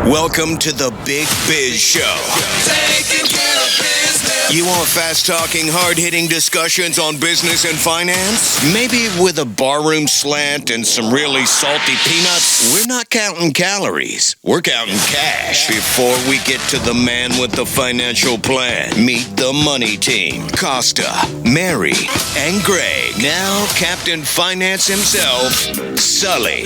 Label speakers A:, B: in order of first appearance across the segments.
A: Welcome to the Big Biz Show. Taking care of business. You want fast-talking, hard-hitting discussions on business and finance? Maybe with a barroom slant and some really salty peanuts? We're not counting calories. We're counting cash. Before we get to the man with the financial plan, meet the money team. Costa, Mary, and Greg. Now, Captain Finance himself, Sully.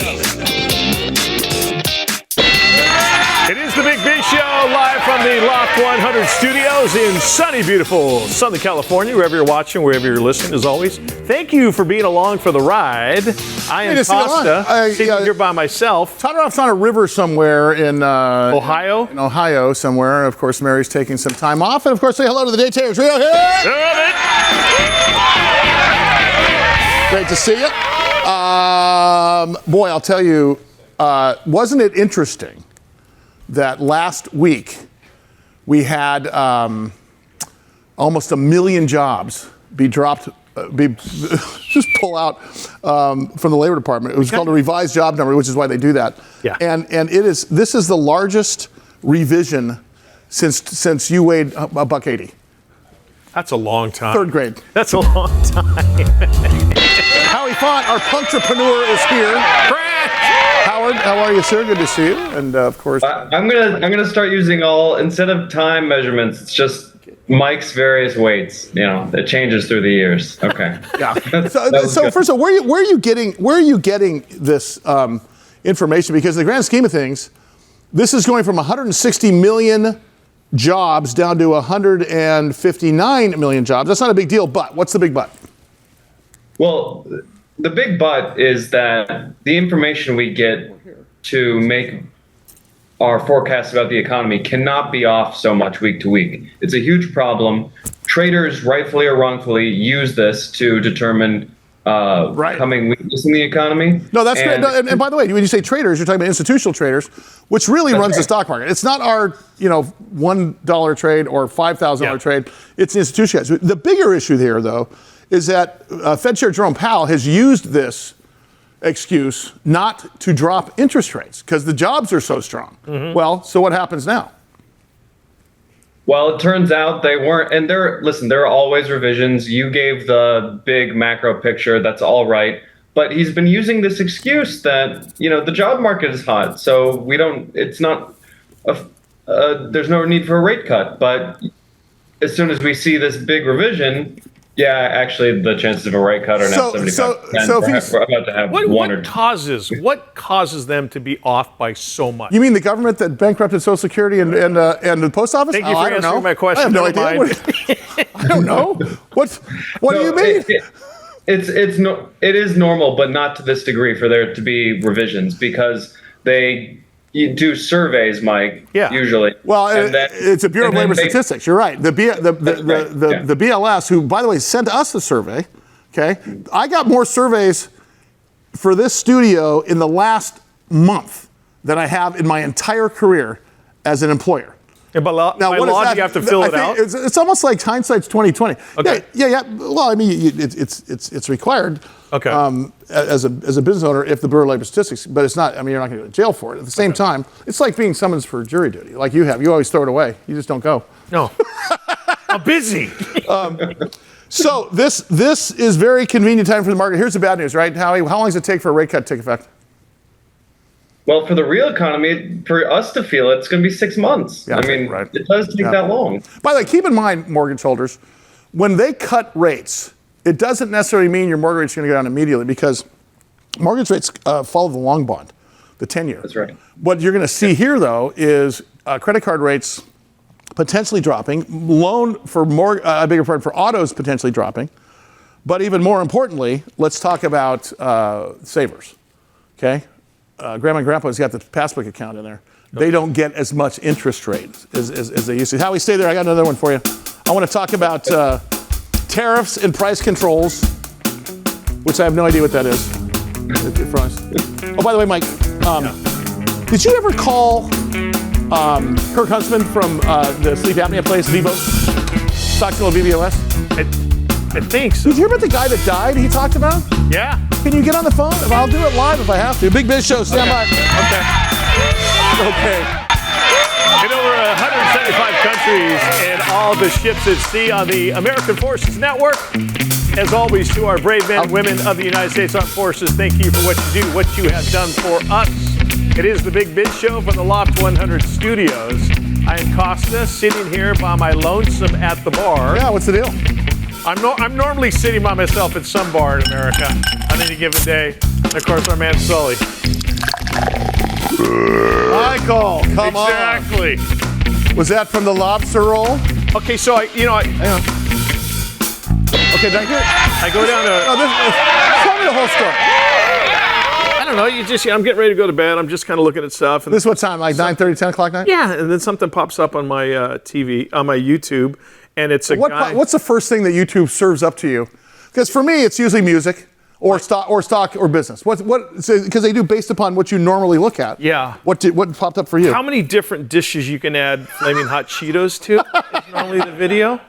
B: It is the Big Biz Show, live from the Loft 100 studios in sunny, beautiful Southern California. Wherever you're watching, wherever you're listening, as always, thank you for being along for the ride. I am Costa, sitting here by myself.
C: Tariffs on a river somewhere in
B: Ohio.
C: In Ohio somewhere. Of course, Mary's taking some time off. And of course, say hello to the Daytayers. Real here. Great to see you. Boy, I'll tell you, wasn't it interesting that last week we had almost 1 million jobs be dropped, just pull out from the Labor Department. It was called a revised job number, which is why they do that.
B: Yeah.
C: And this is the largest revision since you weighed $180.
B: That's a long time.
C: Third grade.
B: That's a long time.
C: Howie Font, our entrepreneur, is here. Howard, how are you, sir? Good to see you. And of course,
D: I'm gonna start using instead of time measurements. It's just Mike's various weights. You know, it changes through the years. Okay.
C: Yeah. So first of all, where are you getting this information? Because in the grand scheme of things, this is going from 160 million jobs down to 159 million jobs. That's not a big deal. But what's the big but?
D: Well, the big but is that the information we get to make our forecast about the economy cannot be off so much week to week. It's a huge problem. Traders, rightfully or wrongfully, use this to determine coming weakness in the economy.
C: No, that's great. No, and by the way, when you say traders, you're talking about institutional traders, which really runs the stock market. It's not our, $1 trade or $5,000 trade. It's the institutional guys. The bigger issue here, though, is that Fed Chair Jerome Powell has used this excuse not to drop interest rates because the jobs are so strong. Mm-hmm. Well, so what happens now?
D: Well, it turns out they weren't, and there are always revisions. You gave the big macro picture, that's all right. But he's been using this excuse that, the job market is hot, so there's no need for a rate cut. But as soon as we see this big revision, yeah, actually, the chances of a rate cut are now 75%.
C: So
D: we're about to have
B: what causes them to be off by so much?
C: You mean the government that bankrupted Social Security and the post office?
B: Thank you for answering my question.
C: I have no idea. I don't know. What do you mean?
D: It is normal, but not to this degree for there to be revisions because you do surveys, Mike. Yeah. Usually.
C: Well, it's a Bureau of Labor Statistics. You're right. The BLS, who, by the way, sent us a survey. Okay, I got more surveys for this studio in the last month than I have in my entire career as an employer.
B: Yeah, but by law, do you have to fill it out?
C: It's almost like hindsight's 20/20.
B: Okay.
C: Yeah. Well, I mean, it's required.
B: Okay.
C: As a business owner, if the Bureau of Labor Statistics, but it's not. I mean, you're not going to go to jail for it. At the same time, it's like being summoned for jury duty, like you have. You always throw it away. You just don't go.
B: No. I'm busy.
C: So this is very convenient time for the market. Here's the bad news, right, Howie? How long does it take for a rate cut to take effect?
D: Well, for the real economy, for us to feel it, it's going to be 6 months.
C: Yeah,
D: It does take that long.
C: By the way, keep in mind, mortgage holders, when they cut rates, it doesn't necessarily mean your mortgage rate is going to go down immediately because mortgage rates follow the long bond, the 10-year.
D: That's right.
C: What you're going to see here, though, is credit card rates potentially dropping, for autos potentially dropping, but even more importantly, let's talk about savers. Okay. Grandma and Grandpa's got the passbook account in there. They don't get as much interest rate as they used to. Howie, stay there. I got another one for you. I want to talk about tariffs and price controls, which I have no idea what that is. Oh, by the way, Mike, did you ever call Kirk Huntsman from the sleep apnea place, Vivos? Talk to Vivos?
B: I think so.
C: Did you hear about the guy that died he talked about?
B: Yeah.
C: Can you get on the phone? I'll do it live if I have to. Big Biz Show, stand by.
B: Okay. Industries and all the ships at sea on the American Forces Network. As always, to our brave men and women of the United States Armed Forces, thank you for what you do, what you have done for us. It is the Big Biz Show from the Loft 100 Studios. I am Costa, sitting here by my lonesome at the bar.
C: Yeah, what's the deal?
B: I'm normally sitting by myself at some bar in America on any given day. And of course, our man Sully.
C: Michael, come on.
B: Exactly.
C: Was that from the lobster roll?
B: Okay, so
C: Okay, thank you.
B: I go down to.
C: Tell me the whole story.
B: I don't know. I'm getting ready to go to bed. I'm just kind of looking at stuff. And
C: This is what time? Like 9:30, 10 o'clock night?
B: yeah, and then something pops up on my TV, on my YouTube, and it's a guy.
C: What's the first thing that YouTube serves up to you? Because for me, it's usually music or stock or business. Because they do based upon what you normally look at.
B: Yeah.
C: What popped up for you?
B: How many different dishes you can add flaming hot Cheetos to? Is normally the video.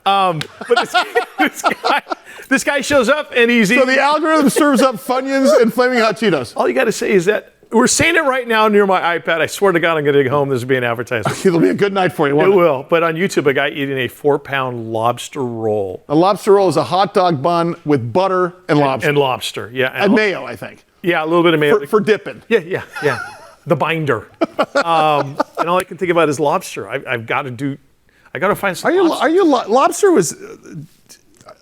B: But this guy shows up and he's
C: So
B: eating.
C: the algorithm serves up Funyuns and Flaming Hot Cheetos.
B: All you got to say is that we're saying it right now near my iPad. I swear to God, I'm going to get home. This will be an advertisement.
C: It'll be a good night for you, won't
B: It
C: it?
B: will. But on YouTube, a guy eating a 4-pound lobster roll.
C: A lobster roll is a hot dog bun with butter and lobster.
B: And lobster, yeah.
C: And mayo, I think.
B: Yeah, a little bit of mayo.
C: For dipping.
B: Yeah. The binder. And all I can think about is lobster. I got to find some lobster.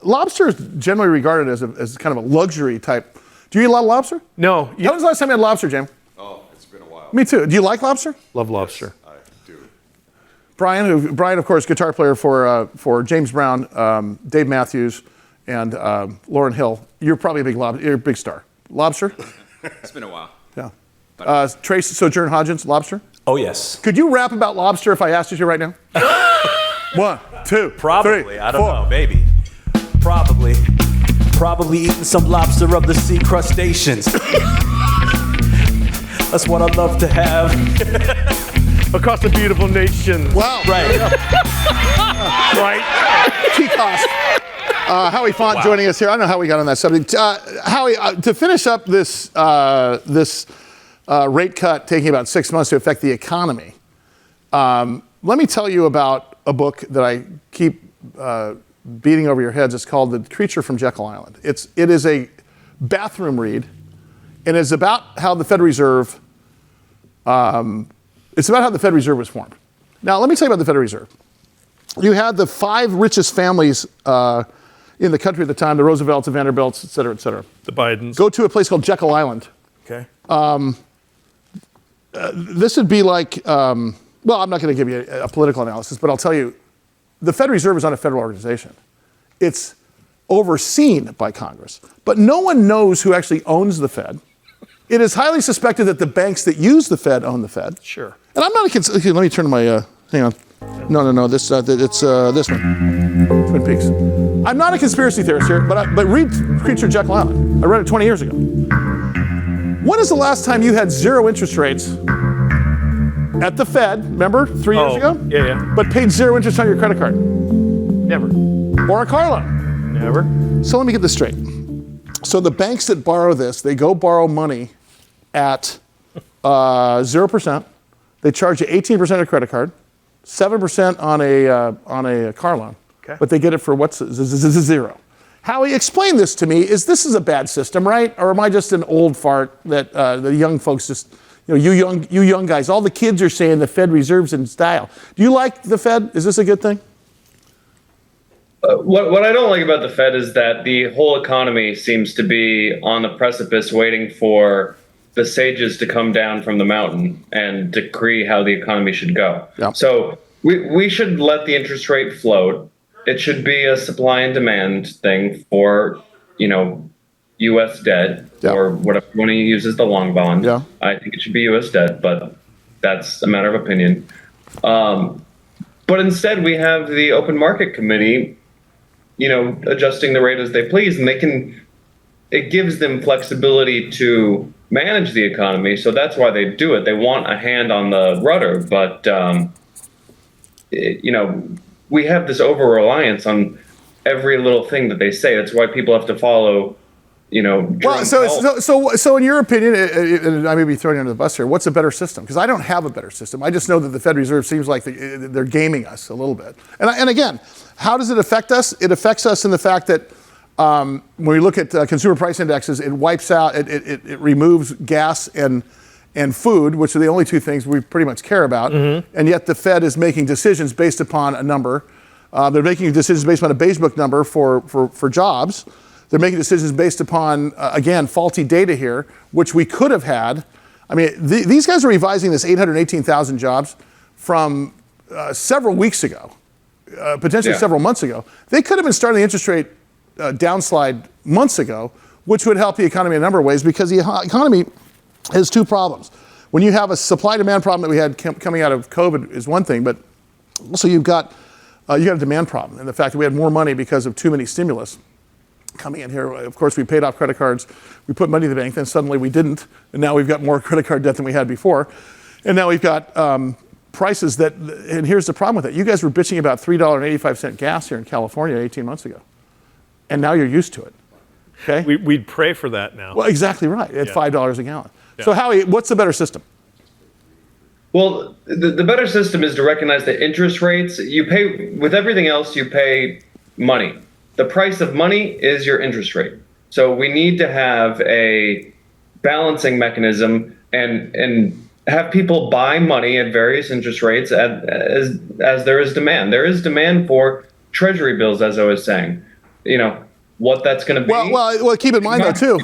C: Lobster is generally regarded as kind of a luxury type. Do you eat a lot of lobster?
B: No.
C: When was the last time you had lobster, Jim?
E: Oh, it's been a while.
C: Me too. Do you like lobster?
B: Love lobster.
E: I do.
C: Brian, of course, guitar player for James Brown, Dave Matthews, and Lauryn Hill. You're probably you're a big star. Lobster?
E: It's been a while.
C: Yeah. Trace Sojourn Hodgins, lobster?
F: Oh, yes.
C: Could you rap about lobster if I asked you to right now? 1, 2,
F: Probably.
C: 3,
F: I don't
C: 4.
F: know. Maybe. Probably eating some lobster of the sea crustaceans. That's what I love to have.
B: Across the beautiful nation.
C: Wow.
F: Right.
B: Right?
C: Key cost. Howie Font joining us here. I don't know how we got on that subject. Howie, to finish up this rate cut taking about 6 months to affect the economy, let me tell you about a book that I keep beating over your heads. It's called The Creature from Jekyll Island. It is a bathroom read, and it's about how the Federal Reserve. It's about how the Federal Reserve was formed. Now, let me tell you about the Federal Reserve. You had the 5 richest families in the country at the time: the Roosevelts, the Vanderbilts, et cetera, et cetera.
B: The Bidens.
C: Go to a place called Jekyll Island.
B: Okay.
C: This would be like, well, I'm not going to give you a political analysis, but I'll tell you, the Federal Reserve is not a federal organization. It's overseen by Congress, but no one knows who actually owns the Fed. It is highly suspected that the banks that use the Fed own the Fed.
B: Sure.
C: And I'm not okay, let me turn to my, hang on. No, it's this one, Twin Peaks. I'm not a conspiracy theorist here, but read Creature of Jekyll Island. I read it 20 years ago. When is the last time you had 0 interest rates at the Fed, remember, 3 years ago?
B: Yeah.
C: But paid 0 interest on your credit card?
B: Never.
C: Or a car loan?
B: Never.
C: So let me get this straight. So the banks that borrow this, they go borrow money at 0%. They charge you 18% on a credit card, 7% on a car loan.
B: Okay.
C: But they get it for what's 0. Howie, explain this to me. This is a bad system, right? Or am I just an old fart that the young folks just, you young guys, all the kids are saying the Fed Reserve's in style. Do you like the Fed? Is this a good thing?
D: What I don't like about the Fed is that the whole economy seems to be on the precipice waiting for the sages to come down from the mountain and decree how the economy should go.
C: Yeah.
D: So we should let the interest rate float. It should be a supply and demand thing for, U.S. debt or whatever you want to use as the long bond.
C: Yeah.
D: I think it should be U.S. debt, but that's a matter of opinion. But instead, we have the Open Market Committee, adjusting the rate as they please, and it gives them flexibility to manage the economy. So that's why they do it. They want a hand on the rudder, but we have this over reliance on every little thing that they say. That's why people have to follow
C: Well, so in your opinion, and I may be throwing you under the bus here, what's a better system? Because I don't have a better system. I just know that the Fed Reserve seems like they're gaming us a little bit. And again, how does it affect us? It affects us in the fact that when we look at consumer price indexes, it wipes out, it removes gas and food, which are the only two things we pretty much care about. And yet the Fed is making decisions based upon a number. They're making decisions based on a beige book number for jobs. They're making decisions based upon, again, faulty data here, which we could have had. I mean, these guys are revising this 818,000 jobs from several weeks ago, potentially several months ago. They could have been starting the interest rate downslide months ago, which would help the economy in a number of ways, because the economy has two problems. When you have a supply-demand problem that we had coming out of COVID is one thing, but also you got a demand problem, and the fact that we had more money because of too many stimulus coming in here. Of course, we paid off credit cards, we put money in the bank, then suddenly we didn't, and now we've got more credit card debt than we had before. And now we've got prices that, and here's the problem with it. You guys were bitching about $3.85 gas here in California 18 months ago, and now you're used to it. Okay?
B: We'd pray for that now.
C: Well, exactly right, at $5 a gallon. Yeah. So Howie, what's the better system?
D: Well, the better system is to recognize that interest rates, you pay, with everything else, you pay money. The price of money is your interest rate. So we need to have a balancing mechanism and have people buy money at various interest rates as there is demand. There is demand for treasury bills, as I was saying. What that's going to be.
C: Well, keep in mind though too,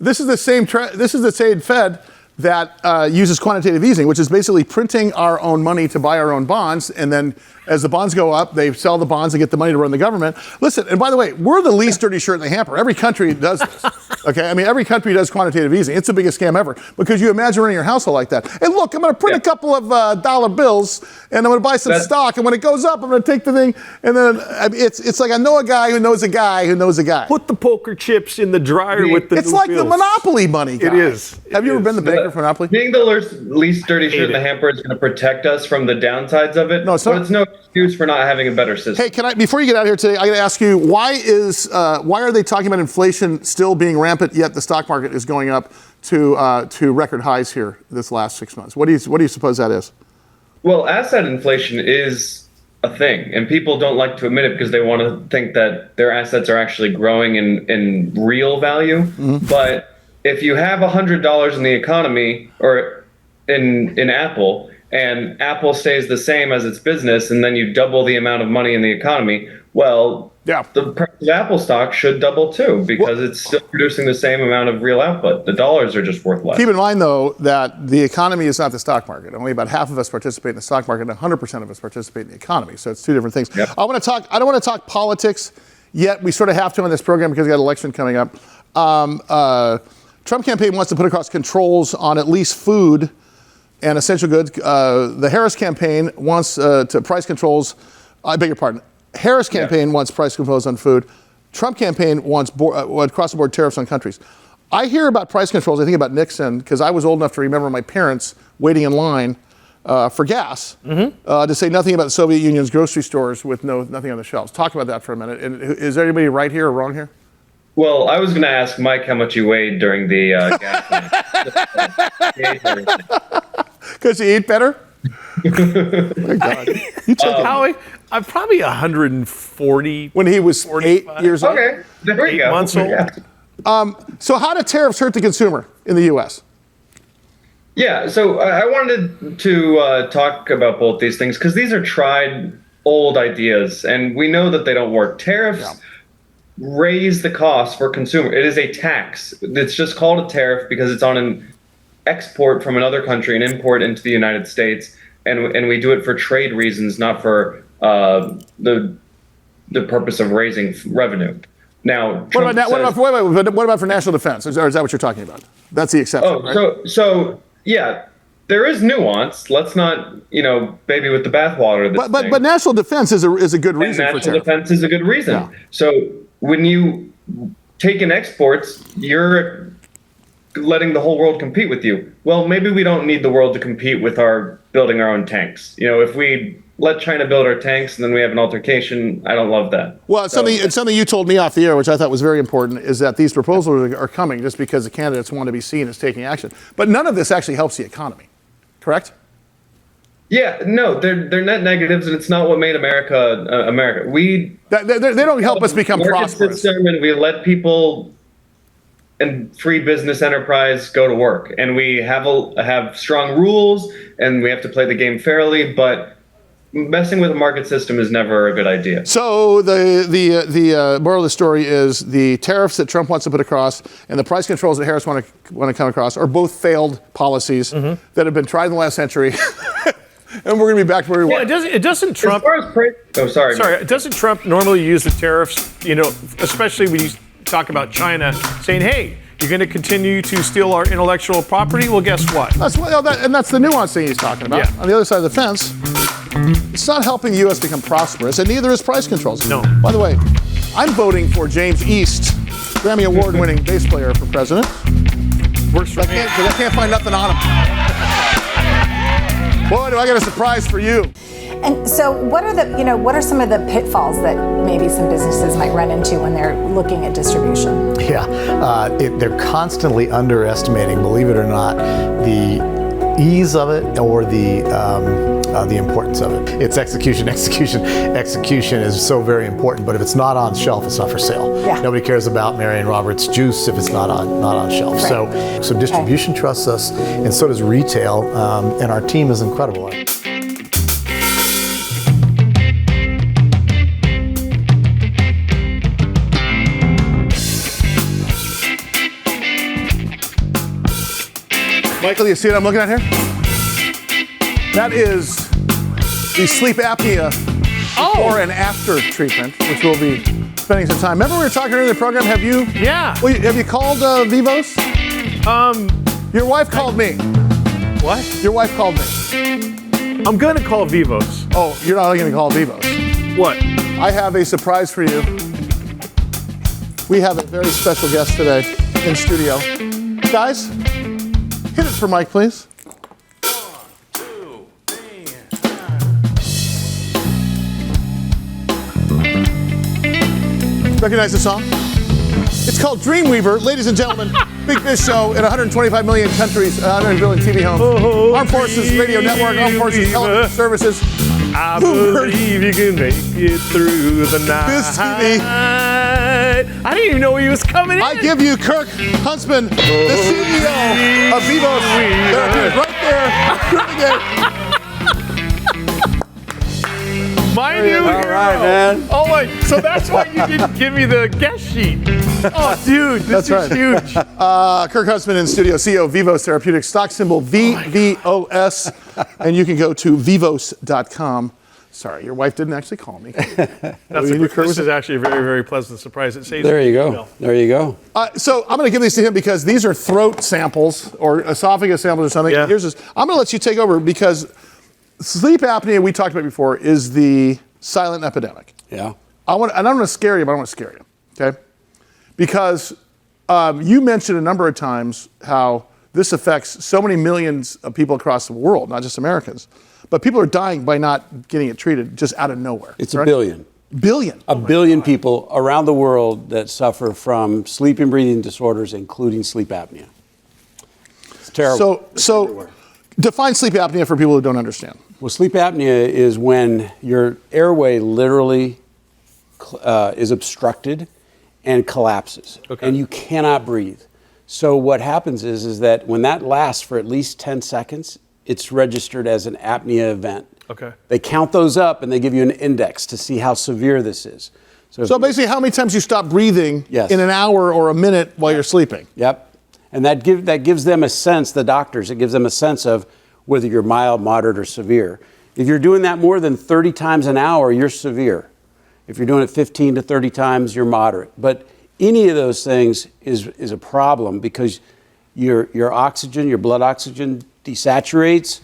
C: this is the same Fed that uses quantitative easing, which is basically printing our own money to buy our own bonds, and then as the bonds go up, they sell the bonds and get the money to run the government. Listen, and by the way, we're the least dirty shirt in the hamper. Every country does this. Okay, I mean, every country does quantitative easing. It's the biggest scam ever, because you imagine running your household like that. Hey, look, I'm going to print a couple of dollar bills, and I'm going to buy some stock, and when it goes up, I'm going to take the thing, and then it's like I know a guy who knows a guy who knows a guy.
B: Put the poker chips in the dryer with the
C: It's like bills. The Monopoly money guy.
B: It is.
C: Have you ever been the banker for Monopoly?
D: Being the least dirty shirt in the hamper is going to protect us from the downsides of it.
C: No, it's not.
D: But it's no excuse for not having a better system.
C: Hey, before you get out of here today, I got to ask you, why are they talking about inflation still being rampant, yet the stock market is going up to record highs here this last 6 months? What do you suppose that is?
D: Well, asset inflation is a thing, and people don't like to admit it because they want to think that their assets are actually growing in real value. Mm-hmm. But if you have $100 in the economy or in Apple, and Apple stays the same as its business, and then you double the amount of money in the economy, well, the price of Apple stock should double too, because it's still producing the same amount of real output. The dollars are just worth less.
C: Keep in mind, though, that the economy is not the stock market. Only about half of us participate in the stock market, and 100% of us participate in the economy. So it's two different things. Yep. I don't want to talk politics yet. We sort of have to on this program because we got an election coming up. Trump campaign wants to put across controls on at least food and essential goods. The Harris campaign wants to price controls. I beg your pardon. Harris campaign wants price controls on food. Trump campaign wants across-the-board tariffs on countries. I hear about price controls. I think about Nixon, because I was old enough to remember my parents waiting in line for gas, to say nothing about the Soviet Union's grocery stores with nothing on the shelves. Talk about that for a minute. And is anybody right here or wrong here?
D: Well, I was going to ask Mike how much you weighed during the gas.
C: Because you eat better? Oh my God. You check
B: Howie, I'm probably 140.
C: When he was 8 years old?
D: Okay, there we go.
B: 8 months old.
D: Yeah.
C: So how do tariffs hurt the consumer in the U.S.?
D: Yeah, so I wanted to talk about both these things, because these are tried old ideas, and we know that they don't work. Tariffs raise the cost for consumer. It is a tax. It's just called a tariff because it's on an export from another country and import into the United States, and we do it for trade reasons, not for the purpose of raising revenue. Now,
C: what about for national defense? Or is that what you're talking about? That's the exception, right?
D: So yeah, there is nuance. Let's not, baby with the bathwater.
C: But national defense is a good reason for tariff.
D: National defense is a good reason. Yeah. So when you take in exports, you're letting the whole world compete with you. Well, maybe we don't need the world to compete with our building our own tanks. If we let China build our tanks and then we have an altercation, I don't love that.
C: Well, it's something you told me off the air, which I thought was very important, is that these proposals are coming just because the candidates want to be seen as taking action. But none of this actually helps the economy, correct?
D: Yeah, no, they're net negatives, and it's not what made America America.
C: They don't help us become prosperous.
D: System, and we let people and free business enterprise go to work, and we have strong rules, and we have to play the game fairly. But messing with the market system is never a good idea.
C: So the moral of the story is the tariffs that Trump wants to put across and the price controls that Harris want to come across are both failed policies that have been tried in the last century. And we're going to be back to where we were.
B: It doesn't Trump. Doesn't Trump normally use the tariffs? Especially when you talk about China, saying, "Hey, you're going to continue to steal our intellectual property." Well, guess what?
C: That's the nuance thing he's talking about.
B: Yeah.
C: On the other side of the fence, it's not helping the U.S. become prosperous, and neither is price controls.
B: No.
C: By the way, I'm voting for James East, Grammy Award-winning bass player for president.
B: Works for me.
C: Because I can't find nothing on him. Boy, do I got a surprise for you.
G: And so what are some of the pitfalls that maybe some businesses might run into when they're looking at distribution?
H: Yeah, they're constantly underestimating, believe it or not, the ease of it or the importance of it. It's execution. Execution is so very important, but if it's not on shelf, it's not for sale.
G: Yeah.
H: Nobody cares about Marion Roberts juice if it's not on shelf.
G: Right.
H: So distribution trusts us, and so does retail, and our team is incredible.
C: Michael, you see what I'm looking at here? That is the sleep apnea before and after treatment, which we'll be spending some time. Remember we were talking earlier in the program? Have you?
B: Yeah.
C: Well, have you called Vivos? Your wife called me.
B: What?
C: Your wife called me.
B: I'm going to call Vivos.
C: Oh, you're not going to call Vivos.
B: What?
C: I have a surprise for you. We have a very special guest today in studio. Guys, hit it for Mike, please.
B: 1, 2, 3.
C: Recognize the song? It's called Dreamweaver. Ladies and gentlemen, Big Biz Show in 125 million countries, 100 billion TV homes. Armed Forces Radio Network, Armed Forces Television Services.
B: I believe you can make it through the night.
C: BizTV.
B: I didn't even know he was coming in.
C: I give you Kirk Huntsman, the CEO of Vivos Therapeutics, right there.
B: My new hero.
I: All right, man.
B: Oh my! So that's why you didn't give me the guest sheet. Oh, dude, this is huge.
C: Kirk Huntsman in studio, CEO of Vivos Therapeutics, stock symbol VVOS, and you can go to vivos.com. Sorry, your wife didn't actually call me.
B: This is actually a very, very pleasant surprise. It saves
I: There you go. There you go.
C: So I'm going to give these to him because these are throat samples or esophagus samples or something.
B: Yeah.
C: Here's this. I'm going to let you take over because sleep apnea, we talked about before, is the silent epidemic.
I: Yeah.
C: I'm going to scare you, but I don't want to scare you, okay? Because you mentioned a number of times how this affects so many millions of people across the world, not just Americans. But people are dying by not getting it treated just out of nowhere.
I: It's a billion.
C: Billion?
I: A billion people around the world that suffer from sleep and breathing disorders, including sleep apnea. It's terrible.
C: So define sleep apnea for people who don't understand.
I: Well, sleep apnea is when your airway literally is obstructed and collapses, and you cannot breathe. So what happens is that when that lasts for at least 10 seconds, it's registered as an apnea event.
B: Okay.
I: They count those up and they give you an index to see how severe this is.
C: So basically how many times you stop breathing in an hour or a minute while you're sleeping.
I: Yep. And that gives them a sense, the doctors, it gives them a sense of whether you're mild, moderate, or severe. If you're doing that more than 30 times an hour, you're severe. If you're doing it 15 to 30 times, you're moderate. But any of those things is a problem because your oxygen, your blood oxygen desaturates,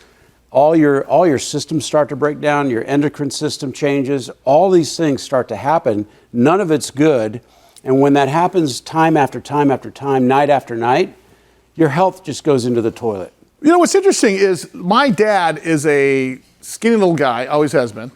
I: all your systems start to break down, your endocrine system changes, all these things start to happen. None of it's good. And when that happens time after time after time, night after night, your health just goes into the toilet.
C: You know, what's interesting is my dad is a skinny little guy, always has been,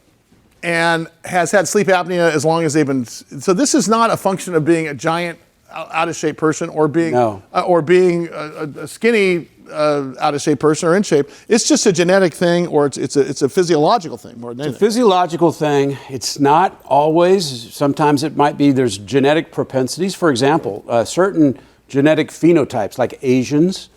C: and has had sleep apnea as long as they've been. So this is not a function of being a giant, out of shape person or being a skinny, out of shape person or in shape. It's just a genetic thing, or it's a physiological thing more than anything.
I: It's a physiological thing. It's not always. Sometimes it might be there's genetic propensities. For example, certain genetic phenotypes like Asians,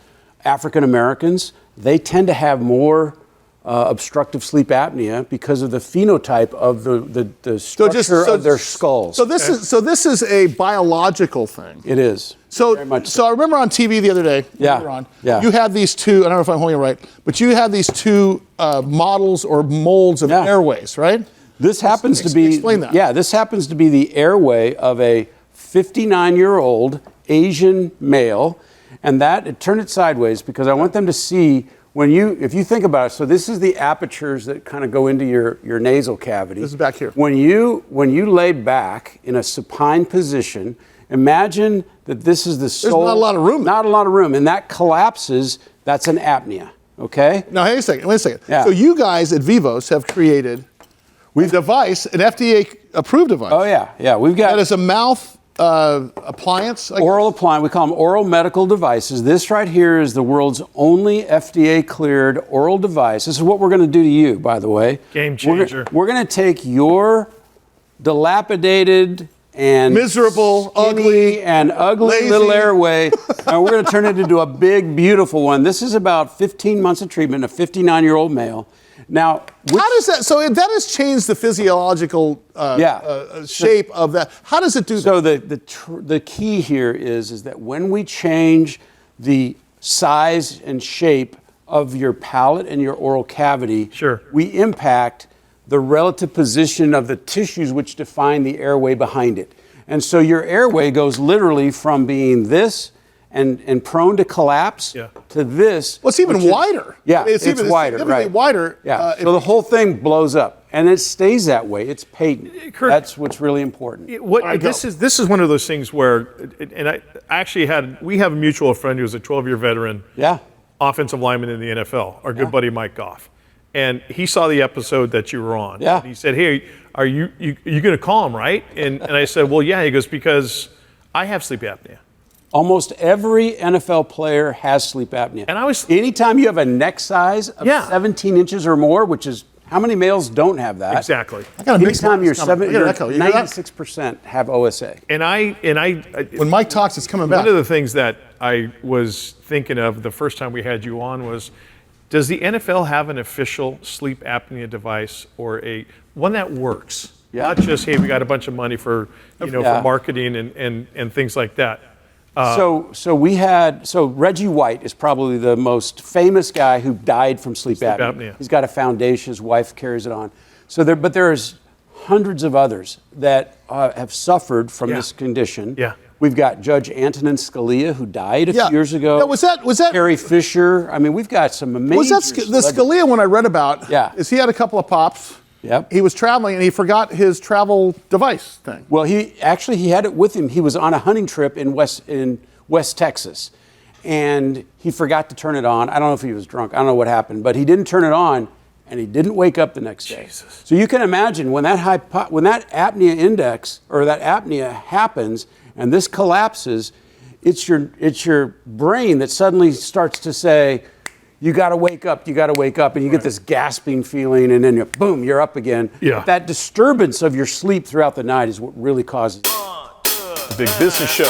I: African Americans, they tend to have more obstructive sleep apnea because of the phenotype of the structure of their skulls.
C: So this is a biological thing.
I: It is.
C: So I remember on TV the other day. You had these two. I don't know if I'm holding it right, but you had these two models or molds of airways, right?
I: This happens to be.
C: Explain that.
I: Yeah, this happens to be the airway of a 59-year-old Asian male, and turn it sideways because I want them to see. If you think about it, so this is the apertures that kind of go into your nasal cavity.
C: This is back here.
I: When you lay back in a supine position, imagine that this is the soul.
C: There's not a lot of room.
I: Not a lot of room, and that collapses. That's an apnea. Okay.
C: Now, wait a second.
I: Yeah.
C: So you guys at Vivos have created a device, an FDA-approved device.
I: Oh yeah. We've got
C: that is a mouth appliance.
I: Oral appliance. We call them oral medical devices. This right here is the world's only FDA-cleared oral device. This is what we're going to do to you, by the way.
B: Game changer.
I: We're going to take your dilapidated and
C: miserable, ugly
I: lazy little airway, and we're going to turn it into a big, beautiful one. This is about 15 months of treatment, a 59-year-old male. Now,
C: how does that? So that has changed the physiological shape of that. How does it do that?
I: So the key here is that when we change the size and shape of your palate and your oral cavity, we impact the relative position of the tissues which define the airway behind it. And so your airway goes literally from being this and prone to collapse to this.
C: Well, it's even wider.
I: Yeah, it's wider, right?
C: Wider.
I: Yeah. So the whole thing blows up, and it stays that way. It's patent.
B: Kirk,
I: that's what's really important.
B: This is one of those things where, and I actually we have a mutual friend who's a 12-year veteran, offensive lineman in the NFL, our good buddy Mike Goff, and he saw the episode that you were on.
I: Yeah.
B: And he said, "Hey, are you going to call him, right?" And I said, "Well, yeah." He goes, "Because I have sleep apnea."
I: Almost every NFL player has sleep apnea. And anytime you have a neck size of 17 inches or more, which is how many males don't have that?
B: Exactly.
I: Anytime you're 96% have OSA.
B: And
C: when Mike talks, it's coming back.
B: One of the things that I was thinking of the first time we had you on was, does the NFL have an official sleep apnea device or one that works? Not just, hey, we got a bunch of money for for marketing and things like that.
I: So Reggie White is probably the most famous guy who died from sleep apnea. He's got a foundation. His wife carries it on. But there's hundreds of others that have suffered from this condition.
B: Yeah.
I: We've got Judge Antonin Scalia, who died a few years ago.
C: Now, was that
I: Carrie Fisher? I mean, we've got some amazing.
C: Was that the Scalia one I read about?
I: Yeah.
C: Is he had a couple of pops?
I: Yep.
C: He was traveling and he forgot his travel device thing.
I: Well, he had it with him. He was on a hunting trip in West Texas, and he forgot to turn it on. I don't know if he was drunk. I don't know what happened, but he didn't turn it on, and he didn't wake up the next day.
B: Jesus.
I: So you can imagine when that apnea index or that apnea happens, and this collapses, it's your brain that suddenly starts to say, you got to wake up, and you get this gasping feeling, and then boom, you're up again.
B: Yeah.
I: That disturbance of your sleep throughout the night is what really causes
B: The big business show.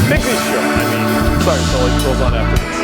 B: Big business show. Sorry, Sully, rolls on after this.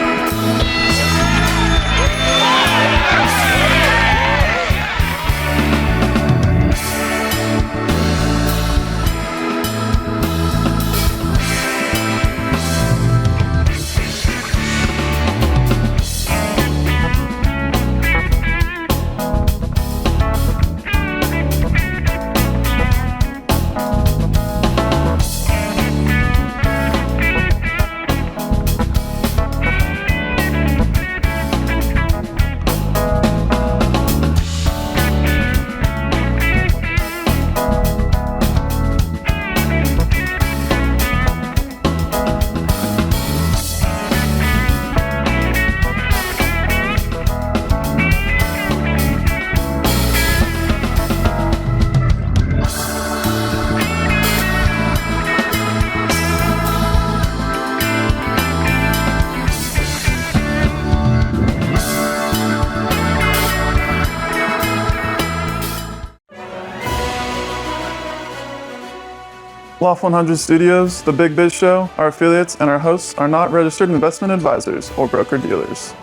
J: Loft 100 Studios, The Big Biz Show, our affiliates, and our hosts are not registered investment advisors or broker-dealers.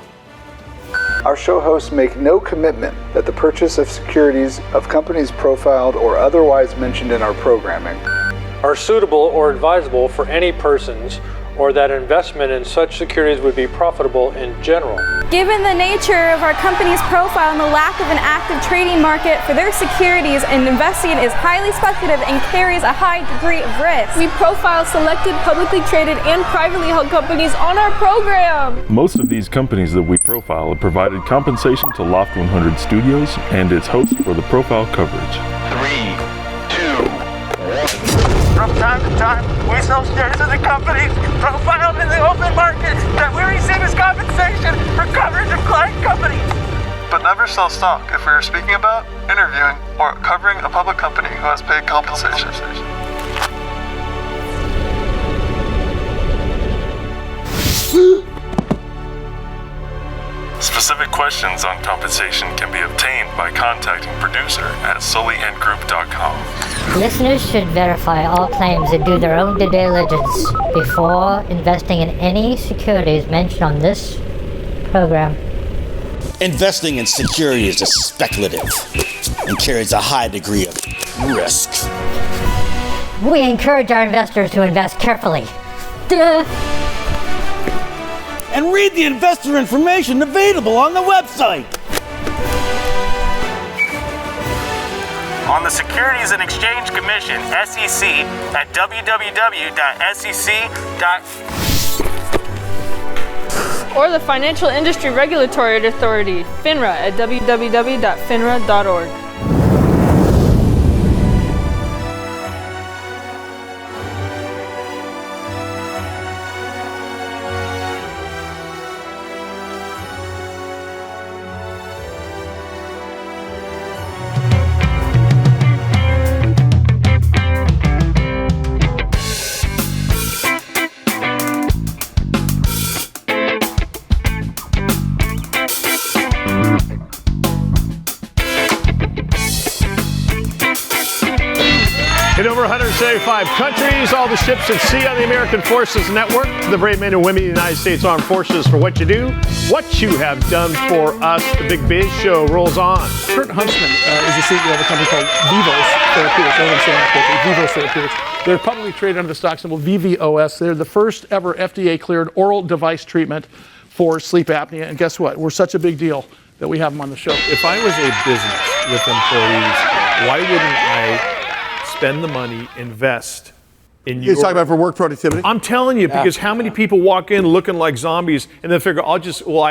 K: Our show hosts make no commitment that the purchase of securities of companies profiled or otherwise mentioned in our programming
L: are suitable or advisable for any persons, or that investment in such securities would be profitable in general.
M: Given the nature of our company's profile and the lack of an active trading market for their securities, and investing is highly speculative and carries a high degree of risk. We profile selected publicly traded and privately held companies on our program.
N: Most of these companies that we profile have provided compensation to Loft 100 Studios and its host for the profile coverage.
O: 3, 2, 1. From time to time, we sell shares of the companies profiled in the open market that we receive as compensation for coverage of client companies.
J: But never sell stock if we are speaking about, interviewing, or covering a public company who has paid compensation.
N: Specific questions on compensation can be obtained by contacting producer at sullyandgroup.com.
P: Listeners should verify all claims and do their own due diligence before investing in any securities mentioned on this program.
Q: Investing in securities is speculative and carries a high degree of risk.
P: We encourage our investors to invest carefully. Duh.
Q: And read the investor information available on the website.
O: On the Securities and Exchange Commission, SEC, at www.sec.
M: Or the Financial Industry Regulatory Authority, FINRA, at www.finra.org.
B: In over 175 countries, all the ships at sea on the American Forces Network, to the brave men and women of the United States Armed Forces for what you do, what you have done for us. The Big Biz Show rolls on.
C: Kirk Huntsman is the CEO of a company called Vivos Therapeutics. Vivos Therapeutics. They're publicly traded under the stock symbol VVOS. They're the first ever FDA-cleared oral device treatment for sleep apnea. And guess what? We're such a big deal that we have them on the show.
B: If I was a business with employees, why wouldn't I spend the money, invest in your...
C: You're talking about for work productivity?
B: I'm telling you, because how many people walk in looking like zombies and then figure, I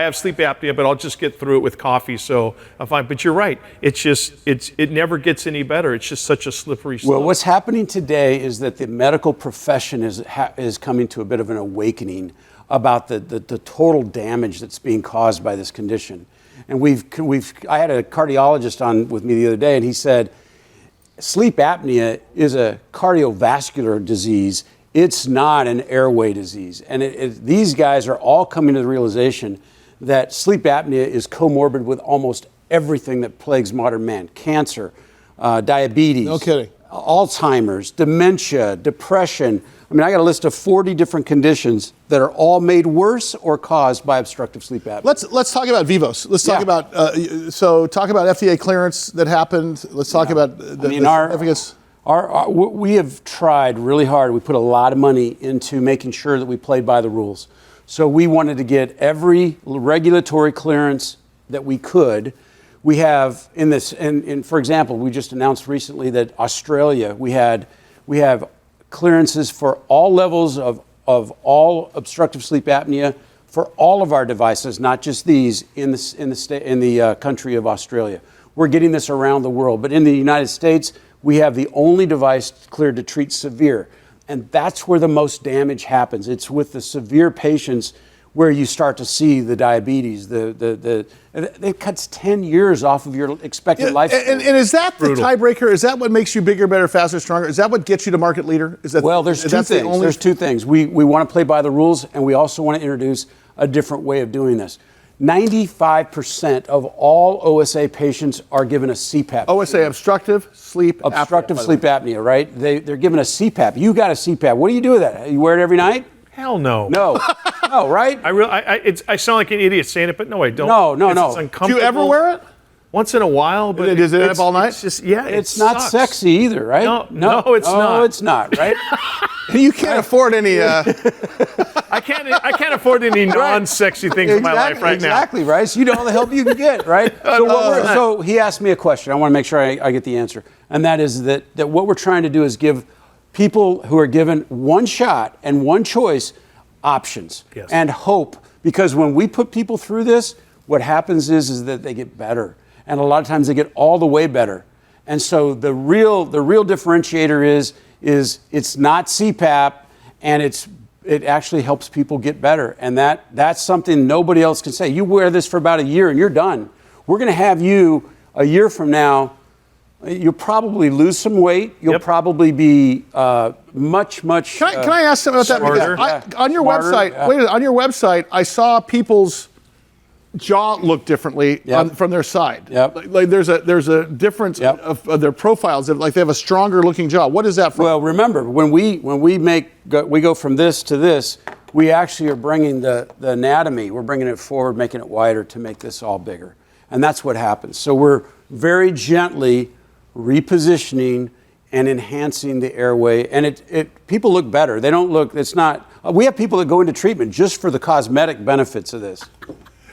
B: have sleep apnea, but I'll just get through it with coffee, so I'm fine. But you're right. It's just, it never gets any better. It's just such a slippery slope.
I: Well, what's happening today is that the medical profession is coming to a bit of an awakening about the total damage that's being caused by this condition. And I had a cardiologist on with me the other day, and he said, sleep apnea is a cardiovascular disease. It's not an airway disease. And these guys are all coming to the realization that sleep apnea is comorbid with almost everything that plagues modern man. Cancer, diabetes,
C: no kidding.
I: Alzheimer's, dementia, depression. I mean, I got a list of 40 different conditions that are all made worse or caused by obstructive sleep apnea.
C: Let's talk about Vivos. Let's talk about talk about FDA clearance that happened. Let's talk about the significance.
I: We have tried really hard. We put a lot of money into making sure that we played by the rules. So we wanted to get every regulatory clearance that we could. We have in this, and for example, we just announced recently that Australia, we have clearances for all levels of all obstructive sleep apnea for all of our devices, not just these in the country of Australia. We're getting this around the world, but in the United States, we have the only device cleared to treat severe, and that's where the most damage happens. It's with the severe patients where you start to see the diabetes. It cuts 10 years off of your expected lifespan.
C: And is that the tiebreaker? Is that what makes you bigger, better, faster, stronger? Is that what gets you to market leader?
I: There's two things. There's two things. We want to play by the rules, and we also want to introduce a different way of doing this. 95% of all OSA patients are given a CPAP.
C: OSA, obstructive sleep apnea.
I: Obstructive sleep apnea, right? They're given a CPAP. You got a CPAP. What do you do with that? You wear it every night?
B: Hell no.
I: No. No, right?
B: I sound like an idiot saying it, but no, I don't.
I: No.
B: It's uncomfortable.
C: Do you ever wear it?
B: Once in a while, but
C: does it end up all night?
B: It's just, yeah,
I: it's not
B: sucks.
I: sexy either, right?
B: No, it's not.
I: No, it's not, right?
C: You can't afford any.
B: I can't afford any non-sexy things in my life right now.
I: Exactly, right? So you know all the help you can get, right? So he asked me a question. I want to make sure I get the answer. And that is that what we're trying to do is give people who are given one shot and one choice options and hope. Because when we put people through this, what happens is that they get better. And a lot of times they get all the way better. And so the real differentiator is it's not CPAP, and it actually helps people get better. And that's something nobody else can say. You wear this for about a year and you're done. We're going to have you a year from now. You'll probably lose some weight. You'll probably be much. Can
C: I ask something about
I: smarter.
C: that? On your website, on your website, I saw people's jaw look differently from their side. Like there's a difference of their profiles. Like they have a stronger looking jaw. What is that from?
I: Well, remember when we go from this to this, we actually are bringing the anatomy. We're bringing it forward, making it wider to make this all bigger, and that's what happens. So we're very gently repositioning and enhancing the airway, and people look better. They don't look. It's not. We have people that go into treatment just for the cosmetic benefits of this.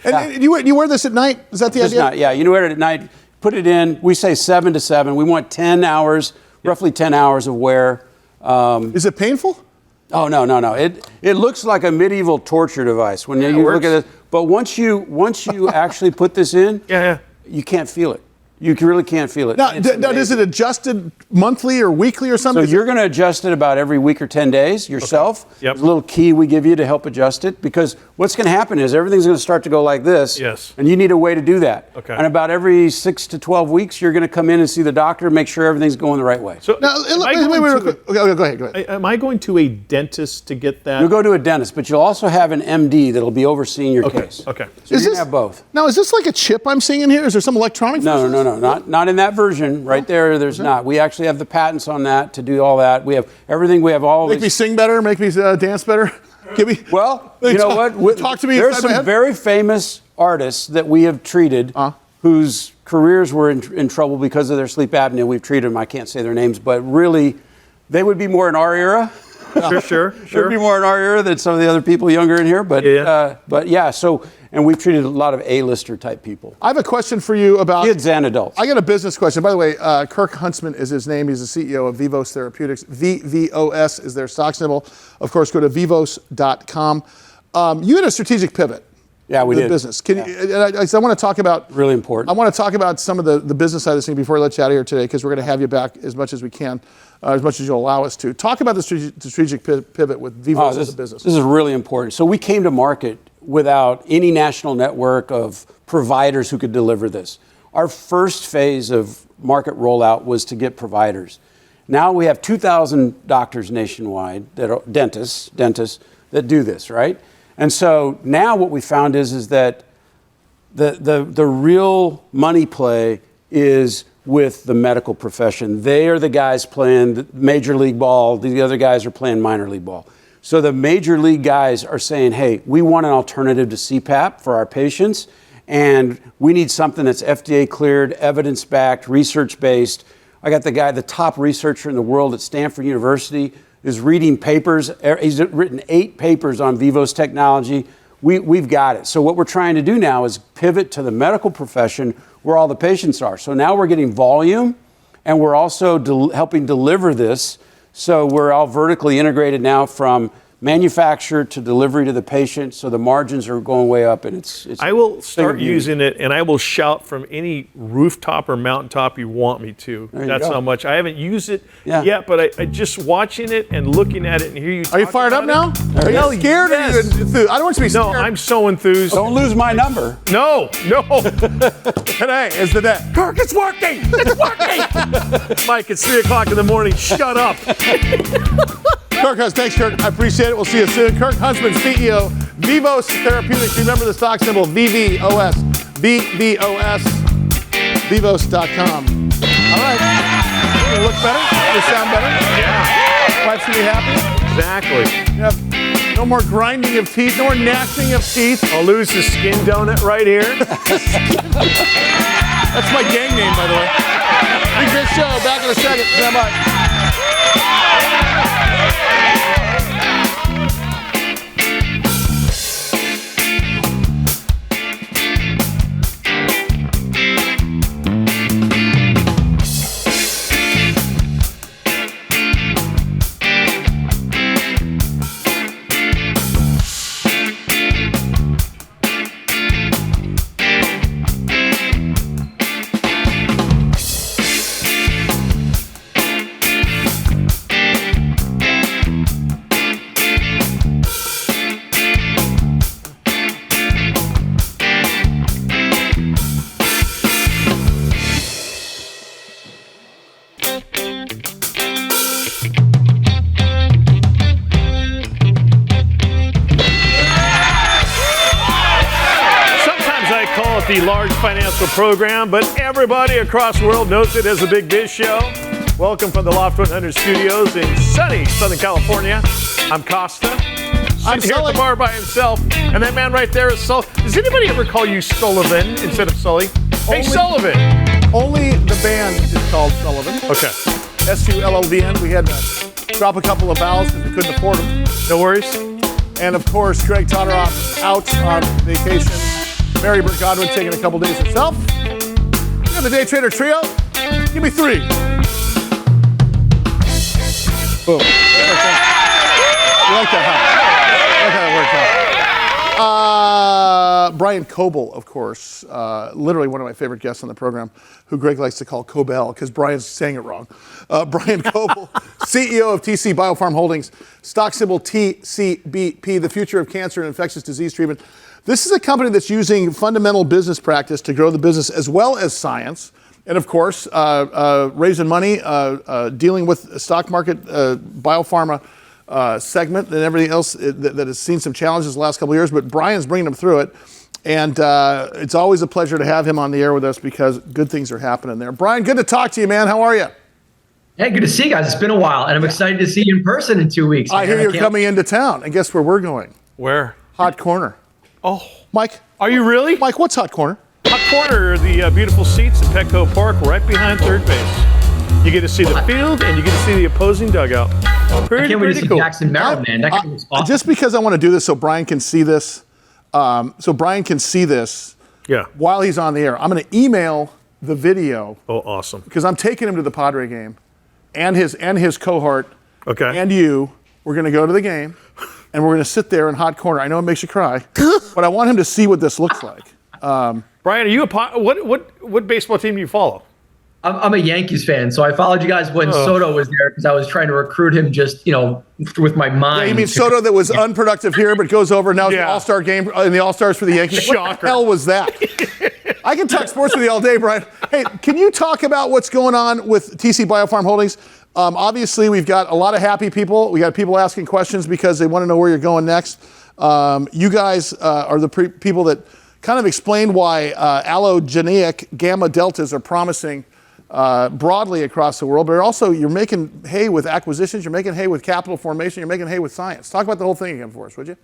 C: And you wear this at night? Is that the idea?
I: You wear it at night. Put it in. We say 7 to 7. We want 10 hours, roughly 10 hours of wear.
C: Is it painful?
I: Oh no. It looks like a medieval torture device when you look at it. But once you actually put this in, you can't feel it. You really can't feel it.
C: Now, is it adjusted monthly or weekly or something?
I: So you're going to adjust it about every week or 10 days yourself. Okay. There's a little key we give you to help adjust it, because what's going to happen is everything's going to start to go like this.
B: Yes.
I: And you need a way to do that.
B: Okay.
I: And about every 6 to 12 weeks, you're going to come in and see the doctor, make sure everything's going the right way.
B: So
C: now, wait, go ahead.
B: Am I going to a dentist to get that?
I: You'll go to a dentist, but you'll also have an MD that'll be overseeing your case.
B: Okay.
I: So you're going to have both.
C: Now, is this like a chip I'm seeing in here? Is there some electronic?
I: No, not in that version. Right there, there's not. We actually have the patents on that to do all that. We have everything. We have all.
C: Make me sing better. Make me dance better. Give me.
I: Well, you know what?
C: Talk to me.
I: There's some very famous artists that we have treated whose careers were in trouble because of their sleep apnea. We've treated them. I can't say their names, but really, they would be more in our era.
B: Sure.
I: They'd be more in our era than some of the other people younger in here. But yeah. So. And we've treated a lot of A-lister type people.
C: I have a question for you about
I: kids and adults.
C: I got a business question. By the way, Kirk Huntsman is his name. He's the CEO of Vivos Therapeutics. VVOS is their stock symbol. Of course, go to vivos.com. You had a strategic pivot.
I: Yeah, we did.
C: Business. I want to talk about
I: really important.
C: I want to talk about some of the business side of this thing before I let you out of here today, because we're going to have you back as much as we can, as much as you'll allow us to. Talk about the strategic pivot with Vivos as a business.
I: This is really important. So we came to market without any national network of providers who could deliver this. Our first phase of market rollout was to get providers. Now we have 2,000 doctors nationwide, that are dentists that do this, right? And so now what we found is that the real money play is with the medical profession. They are the guys playing Major League Ball. The other guys are playing minor league ball. So the major league guys are saying, hey, we want an alternative to CPAP for our patients, and we need something that's FDA cleared, evidence-backed, research-based. I got the top researcher in the world at Stanford University is reading papers. He's written 8 papers on Vivos technology. We've got it. So what we're trying to do now is pivot to the medical profession where all the patients are. So now we're getting volume, and we're also helping deliver this. So we're all vertically integrated now from manufacture to delivery to the patient. So the margins are going way up, and it's
B: I will start using it, and I will shout from any rooftop or mountaintop you want me to. That's how much. I haven't used it yet, but I just watching it and looking at it and hear you.
C: Are you fired up now? Are you scared?
B: Yes.
C: Or are you enthused? I don't want you to be scared.
B: No, I'm so enthused.
I: Don't lose my number.
B: No.
C: Today is the day.
B: Kirk, it's working. It's working. Mike, it's 3 o'clock in the morning. Shut up.
C: Kirk, thanks, Kirk. I appreciate it. We'll see you soon. Kirk Huntsman, CEO, Vivos Therapeutics. Remember the stock symbol VVOS. VVOS. Vivos.com. All right. You look better? You sound better?
B: Yeah.
C: Wife's gonna be happy?
B: Exactly.
C: Yep. No more grinding of teeth, no more gnashing of teeth.
B: I'll lose the skin donut right here.
C: That's my gang name, by the way. Big Biz Show, back in a second. Stand by.
B: The large financial program, but everybody across the world knows it as a Big Biz Show. Welcome from the Loft 100 studios in sunny Southern California. I'm Costa. I'm here at the bar by himself, and that man right there is Sully. Does anybody ever call you Sullivan instead of Sully? Hey, Sullivan.
C: Only the band is called Sullivan.
B: Okay.
C: SULLVN. We had to drop a couple of vowels because we couldn't afford them.
B: No worries.
C: And of course, Greg Todoroff out on vacation. Mary Burt Godwin taking a couple days herself. You got the Day Trader Trio? Give me 3. Boom. You like that, huh? I like how it worked out. Bryan Kobel, of course, literally one of my favorite guests on the program, who Greg likes to call Kobel because Brian's saying it wrong. Bryan Kobel, CEO of TC Biopharma Holdings, stock symbol TCBP, the future of cancer and infectious disease treatment. This is a company that's using fundamental business practice to grow the business as well as science. And of course, raising money, dealing with the stock market, biopharma segment and everything else that has seen some challenges the last couple of years, but Brian's bringing them through it. And it's always a pleasure to have him on the air with us because good things are happening there. Bryan, good to talk to you, man. How are you?
R: Hey, good to see you guys. It's been a while, and I'm excited to see you in person in 2 weeks.
C: I hear you're coming into town, and guess where we're going?
B: Where?
C: Hot Corner.
B: Oh,
C: Mike.
B: Are you really?
C: Mike, what's Hot Corner?
B: Hot Corner are the beautiful seats in Petco Park right behind third base. You get to see the field and you get to see the opposing dugout.
R: I can't wait to see Jackson Merrill, man. That guy was awesome.
C: Just because I want to do this so Brian can see this, while he's on the air, I'm going to email the video.
B: Oh, awesome.
C: Because I'm taking him to the Padre game and his cohort.
B: Okay.
C: And you. We're going to go to the game. And we're going to sit there in Hot Corner. I know it makes you cry, but I want him to see what this looks like.
B: Brian, are you what baseball team do you follow?
R: I'm a Yankees fan, so I followed you guys when Soto was there because I was trying to recruit him just, with my mind.
C: Yeah, you mean Soto that was unproductive here but goes over now to the All-Star game in the All-Stars for the Yankees?
B: Shocker.
C: What the hell was that? I can talk sports with you all day, Brian. Hey, can you talk about what's going on with TC Biopharma Holdings? Obviously, we've got a lot of happy people. We got people asking questions because they want to know where you're going next. You guys are the people that kind of explain why allogenic gamma deltas are promising broadly across the world, but also you're making hay with acquisitions, you're making hay with capital formation, you're making hay with science. Talk about the whole thing again for us, would you?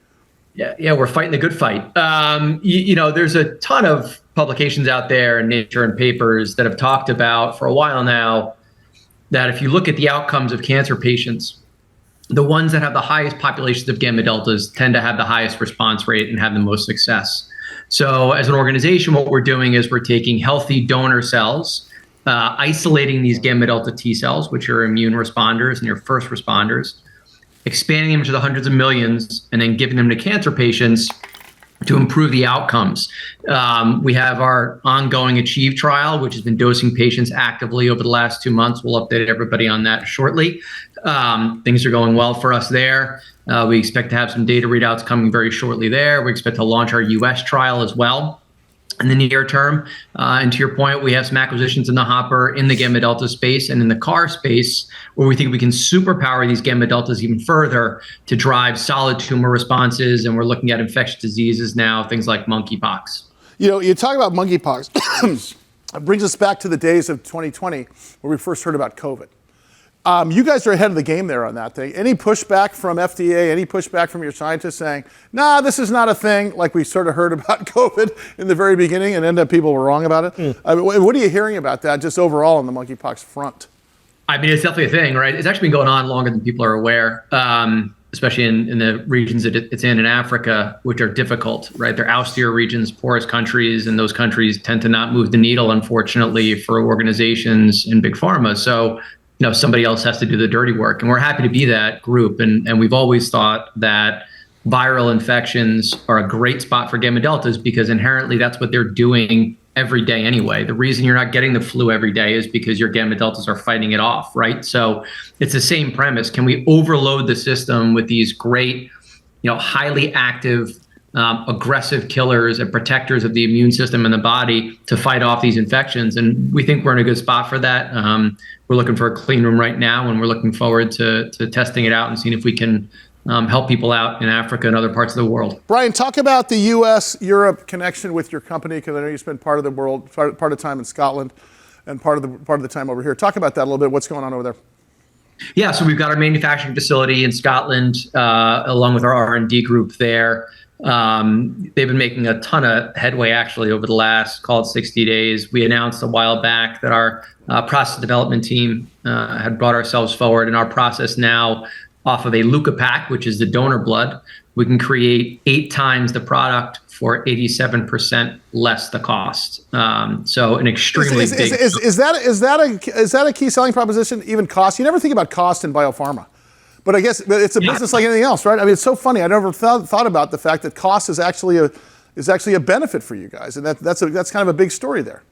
R: Yeah, we're fighting the good fight. There's a ton of publications out there in Nature and papers that have talked about for a while now that if you look at the outcomes of cancer patients, the ones that have the highest populations of gamma deltas tend to have the highest response rate and have the most success. So as an organization, what we're doing is we're taking healthy donor cells, isolating these gamma delta T cells, which are immune responders and your first responders, expanding them to the hundreds of millions, and then giving them to cancer patients to improve the outcomes. We have our ongoing ACHIEVE trial, which has been dosing patients actively over the last 2 months. We'll update everybody on that shortly. Things are going well for us there. We expect to have some data readouts coming very shortly there. We expect to launch our US trial as well. in the near term. And to your point, we have some acquisitions in the hopper in the gamma delta space and in the CAR space, where we think we can superpower these gamma deltas even further to drive solid tumor responses. And we're looking at infectious diseases now, things like monkeypox.
C: You talk about monkeypox. It brings us back to the days of 2020 where we first heard about COVID. You guys are ahead of the game there on that thing. Any pushback from FDA, any pushback from your scientists saying, nah, this is not a thing, like we sort of heard about COVID in the very beginning and ended up people were wrong about it? What are you hearing about that just overall on the monkeypox front?
R: I mean, it's definitely a thing, right? It's actually been going on longer than people are aware, especially in the regions that it's in Africa, which are difficult, right? They're austere regions, poorest countries, and those countries tend to not move the needle, unfortunately, for organizations and big pharma. So, somebody else has to do the dirty work. And we're happy to be that group. And we've always thought that viral infections are a great spot for gamma deltas because inherently that's what they're doing every day anyway. The reason you're not getting the flu every day is because your gamma deltas are fighting it off, right? So it's the same premise. Can we overload the system with these great, highly active, aggressive killers and protectors of the immune system in the body to fight off these infections? And we think we're in a good spot for that. We're looking for a clean room right now, and we're looking forward to testing it out and seeing if we can help people out in Africa and other parts of the world.
C: Bryan, talk about the U.S.-Europe connection with your company, because I know you spend part of the world, part of the time in Scotland and part of the time over here. Talk about that a little bit. What's going on over there?
R: Yeah, so we've got our manufacturing facility in Scotland, along with our R&D group there. They've been making a ton of headway actually over the last, call it 60 days. We announced a while back that our process development team had brought ourselves forward, and our process now, off of a leukopak, which is the donor blood, we can create 8 times the product for 87% less the cost. So an extremely big.
C: Is that a key selling proposition? Even cost? You never think about cost in biopharma. But I guess it's a business like anything else, right? I mean, it's so funny. I never thought about the fact that cost is actually a benefit for you guys, and that's kind of a big story there.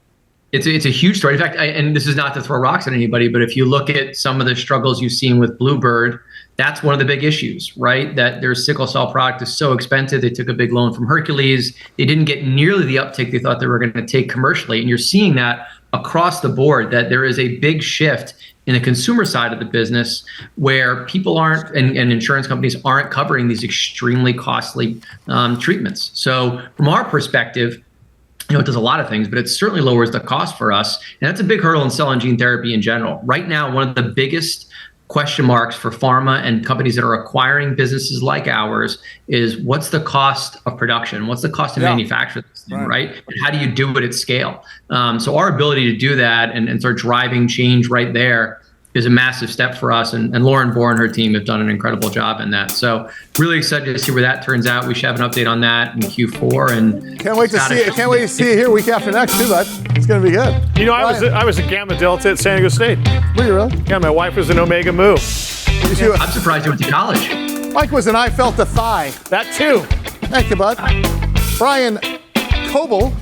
R: It's a huge story. In fact, and this is not to throw rocks at anybody, but if you look at some of the struggles you've seen with Bluebird, that's one of the big issues, right? That their sickle cell product is so expensive. They took a big loan from Hercules. They didn't get nearly the uptake they thought they were going to take commercially, and you're seeing that across the board. That there is a big shift in the consumer side of the business where people aren't, and insurance companies aren't covering these extremely costly treatments. So from our perspective, it does a lot of things, but it certainly lowers the cost for us. And that's a big hurdle in cell and gene therapy in general. Right now, one of the biggest question marks for pharma and companies that are acquiring businesses like ours is what's the cost of production? What's the cost to manufacture this thing, right? And how do you do it at scale? So our ability to do that and start driving change right there is a massive step for us. And Lauren Bohr and her team have done an incredible job in that. So really excited to see where that turns out. We should have an update on that in Q4. And
C: can't wait to see it. Can't wait to see it here week after next too, bud. It's going to be good.
B: I was a Gamma Delta at San Diego State.
C: Were you really?
B: Yeah, my wife was an Omega Mu.
R: I'm surprised you went to college.
C: Mike was an I felt the thigh.
B: That too.
C: Thank you, bud. Bryan Kobel,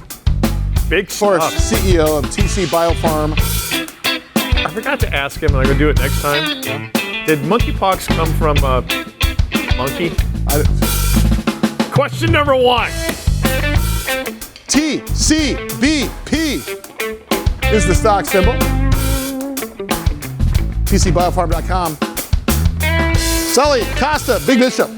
B: big
C: course, CEO of TC Biopharma.
B: I forgot to ask him, and I'm going to do it next time. Did monkeypox come from a monkey? Question number 1.
C: TCBP is the stock symbol. TCBiopharm.com. Sully, Costa, Big Biz Show.